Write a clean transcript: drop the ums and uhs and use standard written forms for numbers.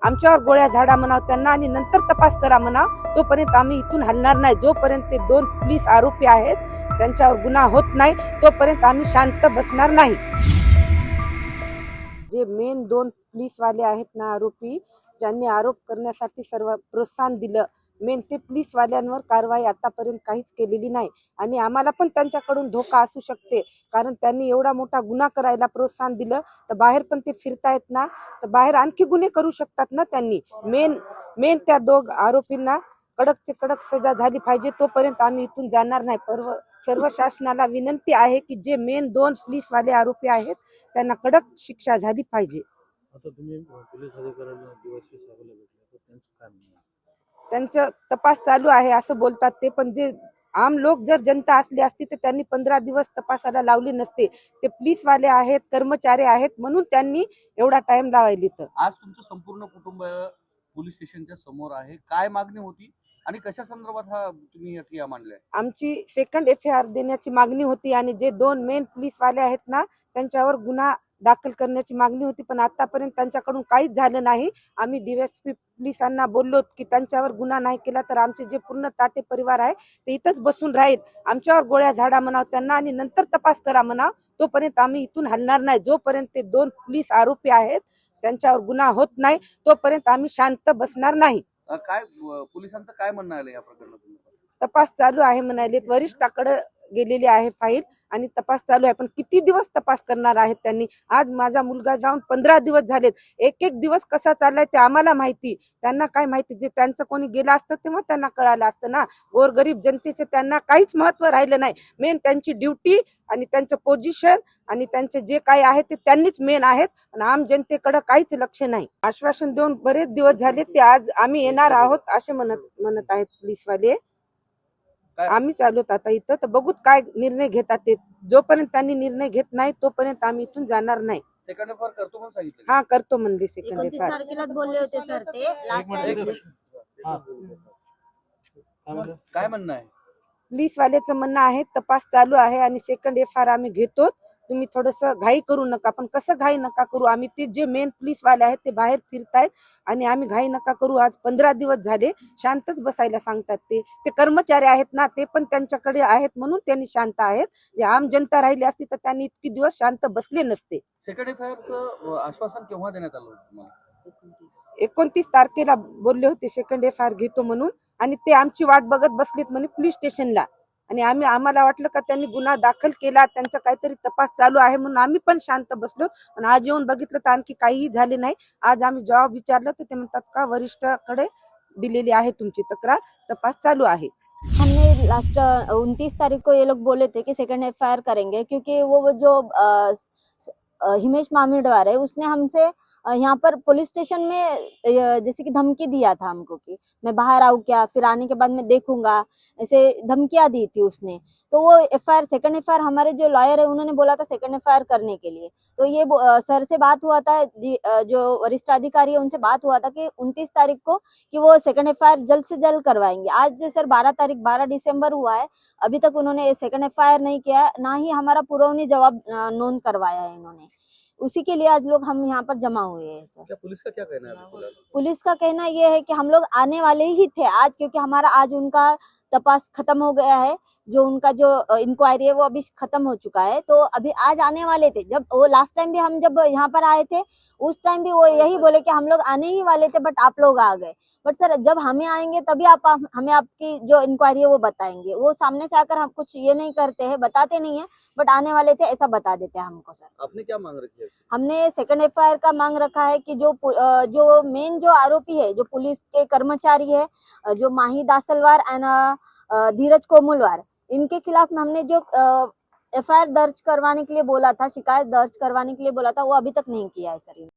आमच्यावर गोळ्या झाडा म्हणाव त्यांना आणि नंतर तपास करा म्हणाव, तोपर्यंत आम्ही इथून हलणार नाही. जोपर्यंत ते 2 पोलीस आरोपी आहेत त्यांच्यावर गुन्हा होत नाही तोपर्यंत आम्ही शांत बसणार नाही. जे मेन 2 पोलीसवाले आहेत ना आरोपी, ज्यांनी आरोप करण्यासाठी सर्व प्रोत्साहन दिलं, मेन ते पोलीसवाल्यांवर कारवाई आतापर्यंत काहीच केलेली नाही. आणि आम्हाला पण त्यांच्याकडून धोका असू शकते, कारण त्यांनी एवढा मोठा गुन्हा करायला प्रोत्साहन दिलं तर बाहेर पण ते फिरतायत ना, तर बाहेर आणखी गुन्हे करू शकतात ना. त्यांनी मेन त्या 2 आरोपींना कडकचे कडक सजा झाली पाहिजे, तोपर्यंत आम्ही इथून जाणार नाही. सर्व शासनाला विनंती आहे की जे मेन 2 पोलीसवाले आरोपी आहेत त्यांना कडक शिक्षा झाली पाहिजे. आता तुम्ही पोलीस अधिकाऱ्यांना दिवसभर साहेबांना भेटले तर त्यांचं काय म्हणणं आहे? त्यांचं तपास चालू आहे असं बोलतात ते, पण जे आम लोक जर जनता असली असती तर त्यांनी 15 दिवस तपासाला लावली नसते. ते पोलीसवाले आहेत, कर्मचारी आहेत म्हणून त्यांनी एवढा टाइम लावायली. तर आज तुमचं संपूर्ण कुटुंब पोलीस स्टेशनच्या समोर आहे, काय मागणी होती आणि कशा संदर्भात हा तुम्ही ठिय्या मांडलाय? आमची सेकंड FIR देण्याची मागणी होती आणि जे 2 मेन पोलीसवाले आहेत ना त्यांच्यावर गुन्हा दाखल करण्याची मागणी होती, पण आतापर्यंत त्यांच्याकडून काहीच झालं नाही. आम्ही DSP पोलिसांना बोललो की त्यांच्यावर गुन्हा नाही केला तर आमचे जे पूर्ण ताटे परिवार आहे ते इथंच बसून राहील. आमच्यावर गोळ्या झाडा म्हणाव त्यांना आणि नंतर तपास करा म्हणाव, तोपर्यंत आम्ही इथून हलणार नाही. जोपर्यंत ते 2 पोलीस आरोपी आहेत त्यांच्यावर गुन्हा होत नाही तोपर्यंत आम्ही शांत बसणार नाही. काय पोलिसांचं काय म्हणणं आलं या प्रकरणात? तपास चालू आहे म्हणाले, वरिष्ठाकडे गेलेली आहे फाईल आणि तपास चालू आहे. पण किती दिवस तपास करणार आहेत त्यांनी? आज माझा मुलगा जाऊन 15 दिवस झालेत. एक दिवस कसा चाललाय ते आम्हाला माहिती, त्यांना काय माहिती? जे त्यांचं कोणी गेलं असतं तेव्हा त्यांना कळालं असतं ना. गोरगरीब जनतेचे त्यांना काहीच महत्व राहिलं नाही. मेन त्यांची ड्युटी आणि त्यांचं पोझिशन आणि त्यांचे जे काही आहे ते त्यांनीच मेन आहेत आणि आम जनतेकडे काहीच लक्ष नाही. आश्वासन देऊन बरेच दिवस झाले, ते आज आम्ही येणार आहोत असे म्हणत आहेत पोलीसवाले. आम्ही चालवत आता इथं, तर बघूत काय निर्णय घेतात ते. जोपर्यंत त्यांनी निर्णय घेत नाही तोपर्यंत आम्ही इथून जाणार नाही. सेकंड FIR करतो म्हणून सांगितलं? हा करतो म्हणले सेकंड FIR. 29 तारखेलाच बोलले होते सर ते. काय म्हणणं आहे? पोलीसवाल्याचं म्हणणं आहे तपास चालू आहे आणि सेकंड FIR आम्ही घेतो. तुम्ही थोडंसं घाई करू नका. पण कसं घाई नका करू? आम्ही ते जे मेन पोलीसवाले आहेत ते बाहेर फिरतायत आणि आम्ही घाई नका करू. आज 15 दिवस झाले शांतच बसायला सांगतात. ते कर्मचारी आहेत ना, ते पण त्यांच्याकडे आहेत म्हणून त्यांनी शांत आहेत. जे आम जनता राहिली असती तर त्यांनी इतके दिवस शांत बसले नसते. सेकंड FIRचं आश्वासन केव्हा देण्यात आलं होतं तुम्हाला? 29 तारखेला बोलले होते सेकंड FIR घेतो म्हणून, आणि ते आमची वाट बघत बसलीत म्हणे पोलीस स्टेशनला. आणि आम्हाला वाटलं का त्यांनी गुन्हा दाखल केला, त्यांचा काहीतरी तपास चालू आहे म्हणून आम्ही पण शांत बसलो. आणि आज येऊन बघितलं तर आणखी काहीही झाले नाही. आज आम्ही जेव्हा विचारलं तर ते म्हणतात का वरिष्ठाकडे दिलेली आहे तुमची तक्रार, तपास चालू आहे. हमने लास्ट 29 तारीख को ये लोग बोले थे कि सेकंड FIR करेंगे, क्योंकि वो जो हिमेश मामिडवार है उसने हमसे यहाँ पर पुलिस स्टेशन में जैसे कि धमकी दिया था हमको कि मैं बाहर आऊँ क्या, फिर आने के बाद मैं देखूंगा, ऐसे धमकियां दी थी उसने। तो वो FIR सेकंड FIR हमारे जो लॉयर है उन्होंने बोला था सेकंड FIR करने के लिए। तो ये सर से बात हुआ था, जो वरिष्ठ अधिकारी है उनसे बात हुआ था कि 29 तारीख को कि वो सेकंड FIR जल्द से जल्द करवाएंगे। आज सर 12 दिसंबर हुआ है, अभी तक उन्होंने सेकंड FIR नहीं किया, ना ही हमारा पुरवनी जवाब नोंद करवाया है इन्होंने। उसी के लिए आज लोग हम यहाँ पर जमा हुए हैं सर। क्या पुलिस का क्या कहना है अभी? पुलिस का कहना ये है कि हम लोग आने वाले ही थे आज, क्योंकि हमारा आज उनका तपास खत्म हो गया है, जो उनका जो इंक्वायरी है वो अभी खत्म हो चुका है। तो अभी आज आने वाले थे, जब वो लास्ट टाइम भी हम जब यहाँ पर आए थे उस टाइम भी वो यही बोले कि हम लोग आने ही वाले थे बट आप लोग आ गए। बट सर जब हमें आएंगे तभी आप हमें आपकी जो इंक्वायरी है वो बताएंगे। वो सामने से आकर हम कुछ ये नहीं करते हैं, बताते नहीं है, बट आने वाले थे ऐसा बता देते हैं हमको सर। आपने क्या मांग रखी है? हमने सेकंड FIR का मांग रखा है कि जो मेन जो आरोपी है, जो पुलिस के कर्मचारी है, जो माही दासलवार एंड धीरज कोमुलवार, इनके खिलाफ में हमने जो FIR दर्ज करवाने के लिए बोला था, शिकायत दर्ज करवाने के लिए बोला था, वो अभी तक नहीं किया है सर।